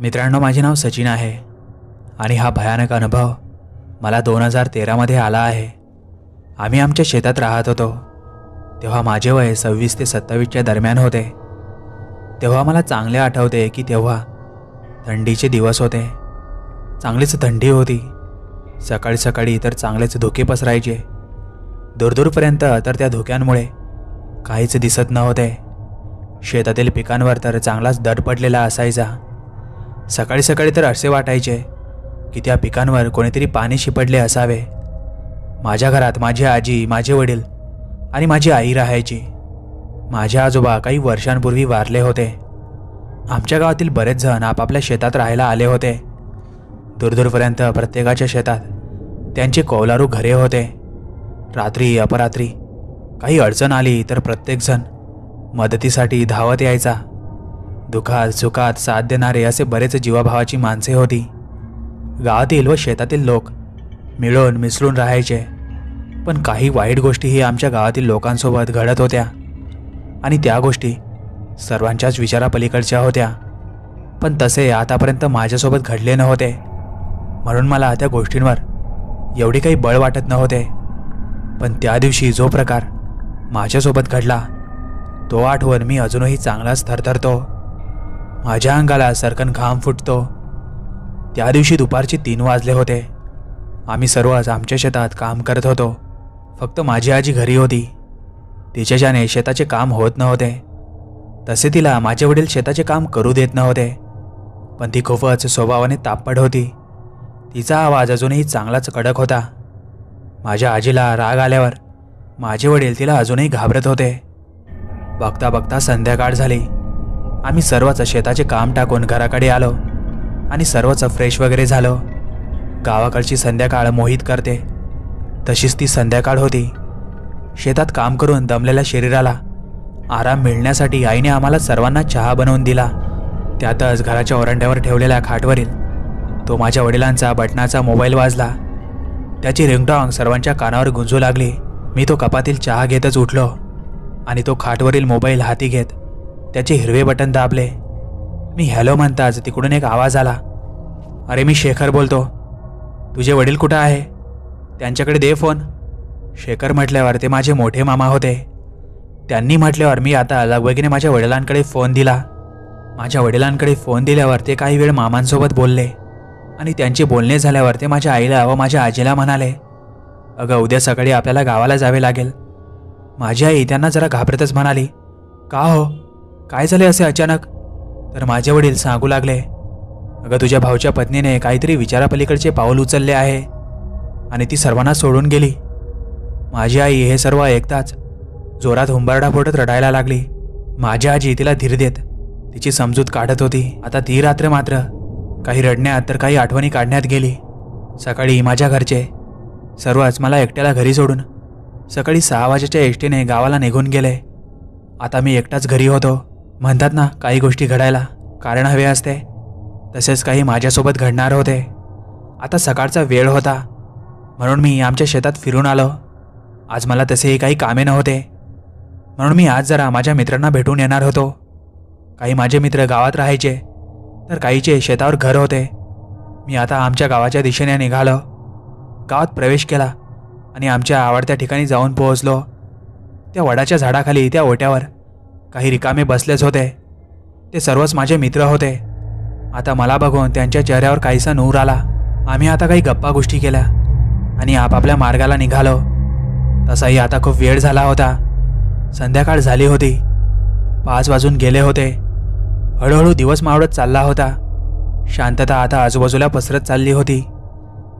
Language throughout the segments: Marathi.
मित्रांनो, माझे नाव सचिन आहे आणि हा भयानक अनुभव मला 2013मध्ये आला आहे। आम्ही आमच्या शेतात राहत होतो। तेव्हा माझे वय 26 ते 27च्या दरम्यान होते। तेव्हा मला चांगले आठवते की तेव्हा थंडीचे दिवस होते। चांगलीच थंडी होती। सकाळी सकाळी तर चांगलेच धुके पसरायचे। दूरदूरपर्यंत तर त्या धुक्यांमुळे काहीच दिसत नव्हते। शेतातील पिकांवर तर चांगलाच दड पडलेला असायचा। सकाळी सकाळी तर असे वाटायचे की त्या पिकांवर कोणीतरी पाणी शिपडले असावे। माझ्या घरात माझी आजी, माझे वडील आणि माझी आई राहायची। माझे आजोबा काही वर्षांपूर्वी वारले होते। आमच्या गावातील बरेच जण आपापल्या शेतात राहायला आले होते। दूरदूरपर्यंत प्रत्येकाच्या शेतात त्यांचे कौलारू घरे होते। रात्री अपरात्री काही अडचण आली तर प्रत्येकजण मदतीसाठी धावत यायचा। दुःखात सुखात साथ देणारे असे बरेच जीवाभावाची माणसे होती। गावातील व शेतातील लोक मिळून मिसळून राहायचे। पण काही वाईट गोष्टीही आमच्या गावातील लोकांसोबत घडत होत्या आणि त्या गोष्टी सर्वांच्याच विचारापलीकडच्या होत्या। पण तसे आतापर्यंत माझ्यासोबत घडले नव्हते, म्हणून मला त्या गोष्टींवर एवढी काही बळ वाटत नव्हते। पण त्या दिवशी जो प्रकार माझ्यासोबत घडला तो आठवून मी अजूनही चांगलाच थरथरतो। माझ्या अंगाला सरकन घाम फुटतो। त्या दिवशी दुपारचे 3 वाजले होते। आम्ही सर्वच आमच्या शेतात काम करत होतो। फक्त माझी आजी घरी होती। तिच्याच्याने शेताचे काम होत नव्हते। तसे तिला माझे वडील शेताचे काम करू देत नव्हते। पण ती खूपच स्वभावाने तापट होती। तिचा आवाज अजूनही चांगलाच कडक होता। माझ्या आजीला राग आल्यावर माझे वडील तिला अजूनही घाबरत होते। बघता बघता संध्याकाळ झाली। आम्ही सर्वच शेताचे काम टाकून घराकडे आलो आणि सर्वच फ्रेश वगैरे झालो। गावाकडची संध्याकाळ मोहित करते तशीच ती संध्याकाळ होती। शेतात काम करून दमलेल्या शरीराला आराम मिळण्यासाठी आईने आम्हाला सर्वांना चहा बनवून दिला। त्यातच घराच्या ओरंड्यावर ठेवलेल्या खाटवरील तो माझ्या वडिलांचा बटनाचा मोबाईल वाजला। त्याची रिंगटॉंग सर्वांच्या कानावर गुंजू लागली। मी तो कपातील चहा घेतच उठलो आणि तो खाटवरील मोबाईल हाती घेत त्याचे हिरवे बटन दाबले। मी हॅलो म्हणताच तिकडून एक आवाज आला, अरे मी शेखर बोलतो, तुझे वडील कुठं आहे? त्यांच्याकडे दे फोन। शेखर म्हटल्यावर ते माझे मोठे मामा होते। त्यांनी म्हटल्यावर मी आता लगबगीने माझ्या वडिलांकडे फोन दिला। माझ्या वडिलांकडे फोन दिल्यावर ते काही वेळ मामांसोबत बोलले आणि त्यांचे बोलणे झाल्यावर ते माझ्या आईला व माझ्या आजीला म्हणाले, अगं उद्या सकाळी आपल्याला गावाला जावे लागेल। माझी आई त्यांना जरा घाबरतच म्हणाली, का हो, काय झाले असे अचानक? तर माझे वडील सांगू लागले, अगं तुझ्या भाऊच्या पत्नीने काहीतरी विचारापलीकडचे पाऊल उचलले आहे आणि ती सर्वांना सोडून गेली। माझी आई हे सर्व ऐकताच जोरात हुंबरडा फोडत रडायला लागली। माझी आजी तिला धीर देत तिची समजूत काढत होती। आता ती रात्र मात्र काही रडण्यात तर काही आठवणी काढण्यात गेली। सकाळी माझ्या घरचे सर्वच मला एकट्याला घरी सोडून सकाळी 6 वाजेच्या एसटीने गावाला निघून गेले। आता मी एकटाच घरी होतो। म्हणतात ना, काही गोष्टी घडायला कारण हवे असते, तसेच काही माझ्यासोबत घडणार होते। आता सकाळचा वेळ होता, म्हणून मी आमच्या शेतात फिरून आलो। आज मला तसेही काही कामे नव्हते, म्हणून मी आज जरा माझ्या मित्रांना भेटून येणार होतो। काही माझे मित्र गावात राहायचे तर काहीचे शेतावर घर होते। मी आता आमच्या गावाच्या दिशेने निघालो। गावात प्रवेश केला आणि आमच्या आवडत्या ठिकाणी जाऊन पोहोचलो। त्या वडाच्या झाडाखाली त्या ओट्यावर काही रिकामे बसलेच होते। ते सर्वच माझे मित्र होते। आता मला बघून त्यांच्या चेहऱ्यावर काहीसा नूर आला। आम्ही आता काही गप्पा गोष्टी केल्या आणि आपापल्या मार्गाला निघालो। तसाही आता खूप वेळ झाला होता। संध्याकाळ झाली होती। 5 वाजून गेले होते। हळूहळू दिवस मावळत चालला होता। शांतता आता आजूबाजूला पसरत चालली होती।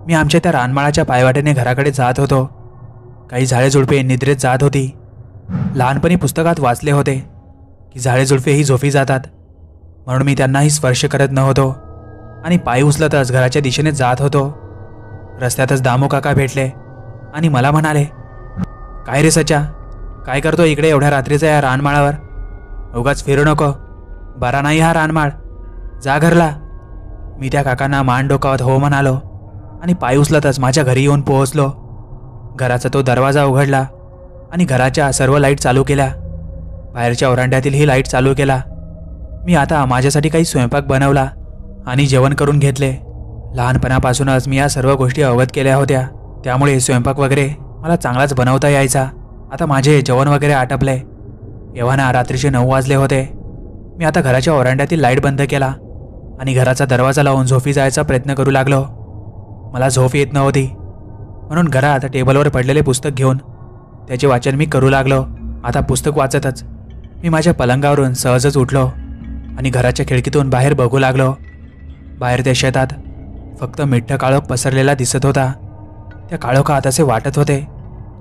मी आमच्या त्या रानमाळाच्या पायवाटेने घराकडे जात होतो। काही झाडे झुडपे निद्रेत जात होती। लहानपणी पुस्तकात वाचले होते की झाडे झुडपे ही झोपी जातात, म्हणून मी त्यांनाही स्पर्श करत नव्हतो आणि पाय उचलतच घराच्या दिशेने जात होतो। रस्त्यातच दामू काका भेटले आणि मला म्हणाले, काय रे सच्या, काय करतो इकडे एवढ्या रात्रीचा या रानमाळावर? उगाच फिरू नको, बरा नाही हा रानमाळ, जा घरला। मी त्या काकांना मान डोकावत हो म्हणालो आणि पाय उचलतच माझ्या घरी येऊन पोहोचलो। घराचा तो दरवाजा उघडला आणि घराच्या सर्व लाईट चालू केल्या। बाहेरच्या ओरांड्यातील ही लाईट चालू केला। मी आता माझ्यासाठी काही स्वयंपाक बनवला आणि जेवण करून घेतले. लहानपणापासूनच मी या सर्व गोष्टी अवगत केल्या होत्या, त्यामुळे स्वयंपाक वगैरे मला चांगलाच बनवता यायचा. आता माझे जेवण वगैरे आटपले. एव्हाना रात्रीचे 9 वाजले होते. मी आता घराच्या ओरांड्यातील लाईट बंद केला आणि घराचा दरवाजा लावून झोपी जायचा प्रयत्न करू लागलो. मला झोप येत नव्हती, म्हणून घरात टेबलवर पडलेले पुस्तक घेऊन त्याचे वाचन मी करू लागलो. आता पुस्तक वाचतच मी माझ्या पलंगावरून सहजच उठलो आणि घराच्या खिडकीतून बाहेर बघू लागलो. बाहेर त्या शेतात फक्त मिठ्ठ काळोख पसरलेला दिसत होता. त्या काळोखात असे वाटत होते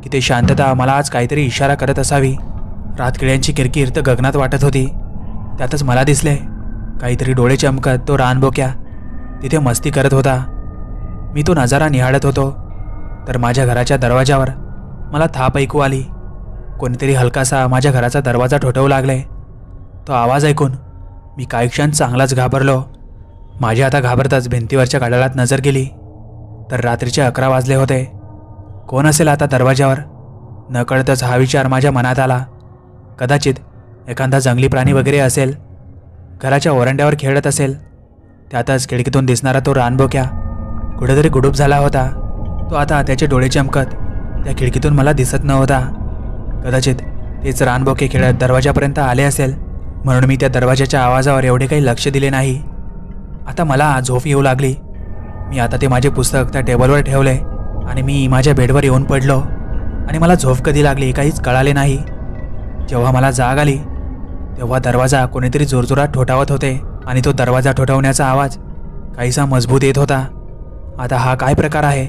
की ते शांतता मला आज काहीतरी इशारा करत असावी. रातकिड्यांची किरकिर तर गगनात वाटत होती. त्यातच मला दिसले काहीतरी डोळे चमकत तो रानबोक्या तिथे मस्ती करत होता. मी तो नजारा निहाळत होतो तर माझ्या घराच्या दरवाजावर मला थाप ऐकू आली. कोणीतरी हलकासा माझ्या घराचा दरवाजा ठोठवू लागले. तो आवाज ऐकून मी काही क्षण चांगलाच घाबरलो. माझी आता घाबरताच भिंतीवरच्या कडालात नजर गेली तर रात्रीचे 11 वाजले होते. कोण असेल आता दरवाजावर? नकळतच हा विचार माझ्या मनात आला. कदाचित एखादा जंगली प्राणी वगैरे असेल, घराच्या ओरंड्यावर खेळत असेल. त्यातच खिडकीतून दिसणारा तो रानबोक्या कुठेतरी गुडूप झाला होता. तो आता त्याचे डोळे चमकत त्या खिडकीतून मला दिसत नव्हता. कदाचित तेच रानबोके खेळत दरवाजापर्यंत आले असेल, म्हणून मी त्या दरवाजाच्या आवाजावर एवढे काही लक्ष दिले नाही. आता मला झोप येऊ लागली. मी आता ते माझे पुस्तक त्या टेबलवर ठेवले आणि मी माझ्या बेडवर येऊन पडलो आणि मला झोप कधी लागली काहीच कळाले नाही. जेव्हा मला जाग आली तेव्हा दरवाजा कोणीतरी जोरजोरात ठोठावत होते आणि तो दरवाजा ठोठावण्याचा आवाज काहीसा मजबूत येत होता. आता हा काय प्रकार आहे?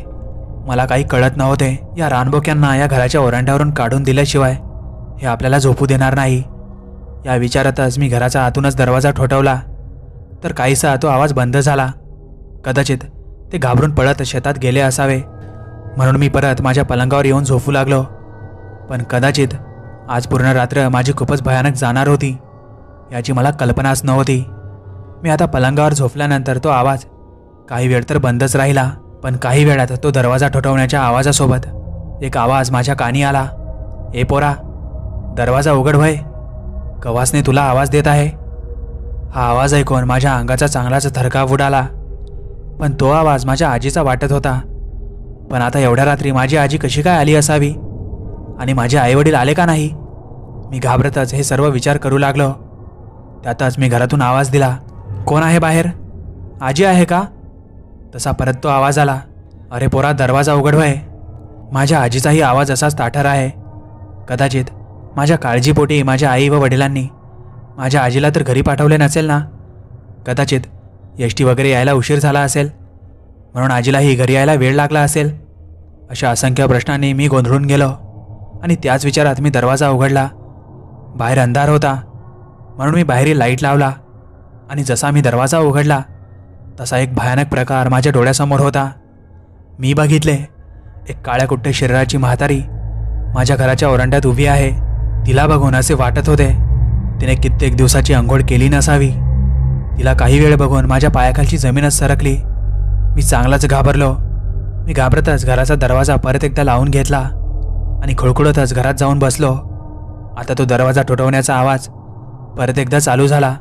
मला काही कळत नव्हते. या रानबोक्यांना या घराच्या ओरांड्यावरून काढून दिल्याशिवाय हे आपल्याला झोपू देणार नाही. या विचारातच मी घराचा आतूनच दरवाजा ठोठावला तर काहीसा तो आवाज बंद झाला. कदाचित ते घाबरून पळत शेतात गेले असावे, म्हणून मी परत माझ्या पलंगावर येऊन झोपू लागलो. पण कदाचित आज पूर्ण रात्र माझी खूपच भयानक जाणार होती याची मला कल्पनाच नव्हती. मी आता पलंगावर झोपल्यानंतर तो आवाज काही वेळ तर बंदच राहिला, पण काही वेळात तो दरवाजा ठोठावण्याच्या आवाजासोबत एक आवाज माझ्या कानी आला. ए पोरा, दरवाजा उघड व्हय, कवासने तुला आवाज देत आहे. हा आवाज ऐकून माझ्या अंगाचा चांगलाच थरकाप उडाला. पण तो आवाज माझ्या आजीचा वाटत होता. पण आता एवढ्या रात्री माझी आजी कशी काय आली असावी आणि माझे आईवडील आले का नाही? मी घाबरतच हे सर्व विचार करू लागलो. त्यातच मी घरातून आवाज दिला, कोण आहे बाहेर? आजी आहे का? तसा परत तो आवाज आला, अरे पोरा, दरवाजा उघड व्हय. माझ्या आजीचाही आवाज असाच ताठर आहे. कदाचित माझ्या काळजीपोटी माझ्या आई व वडिलांनी माझ्या आजीला तर घरी पाठवले नसेल ना. कदाचित एसटी वगैरे यायला उशीर झाला असेल, म्हणून आजीलाही घरी यायला वेळ लागला असेल. अशा असंख्य प्रश्नांनी मी गोंधळून गेलो आणि त्याच विचारात मी दरवाजा उघडला. बाहेर अंधार होता, म्हणून मी बाहेरील लाईट लावला आणि जसा मी दरवाजा उघडला तसा एक भयानक प्रकार माझ्या डोळ्यासमोर होता. मी बघितले, एक काळ्या कुट्ट शरीराची म्हातारी माझ्या घराच्या ओरंड्यात उभी आहे. तिला बघून असे वाटत होते तिने कित्येक दिवसाची अंघोळ केली नसावी. तिला काही वेळ बघून माझ्या पायाखालची जमीनच सरकली. मी चांगलाच घाबरलो. मी घाबरतच घराचा दरवाजा परत एकदा लावून घेतला आणि खुळखुळतच घरात जाऊन बसलो. आता तो दरवाजा ठोठवण्याचा आवाज परत एकदा चालू झाला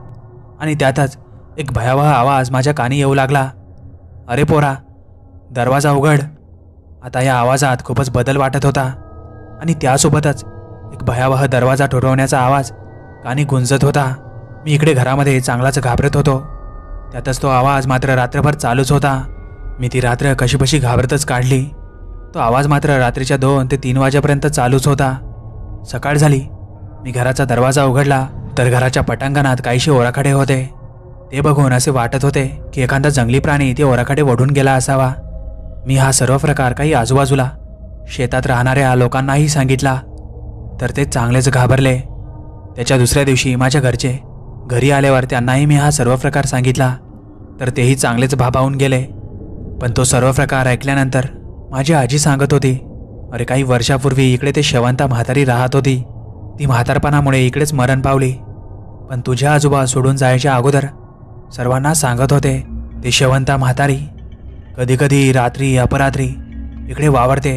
आणि त्यातच एक भयावह आवाज माझ्या कानी येऊ लागला, अरे पोरा, दरवाजा उघड. आता या आवाजात खूपच बदल वाटत होता आणि त्यासोबतच एक भयावह दरवाजा ठोठवण्याचा आवाज कानी गुंजत होता. मी इकडे घरामध्ये चांगलाच घाबरत होतो, त्यातच तो आवाज मात्र रात्रभर चालूच होता. मी ती रात्र कशीबशी घाबरतच काढली. तो आवाज मात्र रात्रीच्या 2 ते 3 वाजेपर्यंत चालूच होता. सकाळ झाली. मी घराचा दरवाजा उघडला तर घराच्या पटांगणात काहीशे ओराखडे होते. ते बघून असे वाटत होते की एखादा जंगली प्राणी ते ओराखडे ओढून गेला असावा. मी हा सर्व प्रकार काही आजूबाजूला शेतात राहणाऱ्या लोकांनाही सांगितला तर ते चांगलेच घाबरले. त्याच्या दुसऱ्या दिवशी माझ्या घरचे घरी आल्यावर त्यांनाही मी हा सर्व प्रकार सांगितला तर तेही चांगलेच भाभावून गेले. पण तो सर्व प्रकार ऐकल्यानंतर माझी आजी सांगत होती, अरे काही वर्षापूर्वी इकडे ते शेवंता म्हातारी राहत होती. ती म्हातारपणामुळे इकडेच मरण पावली. पण तुझ्या आजोबा सोडून जायच्या अगोदर सर्वांना सांगत होते ते शेवंता म्हातारी कधीकधी रात्री अपरात्री इकडे वावरते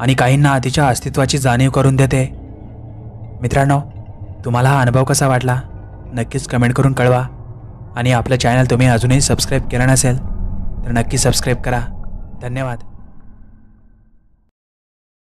आणि काहींना तिच्या अस्तित्वाची जाणीव करून देते. मित्रांनो, तुम्हाला हा अनुभव कसा वाटला नक्कीच कमेंट करून कळवा आणि आपलं चॅनल तुम्ही अजूनही सबस्क्राईब केलं नसेल तर नक्की सबस्क्राईब करा. धन्यवाद.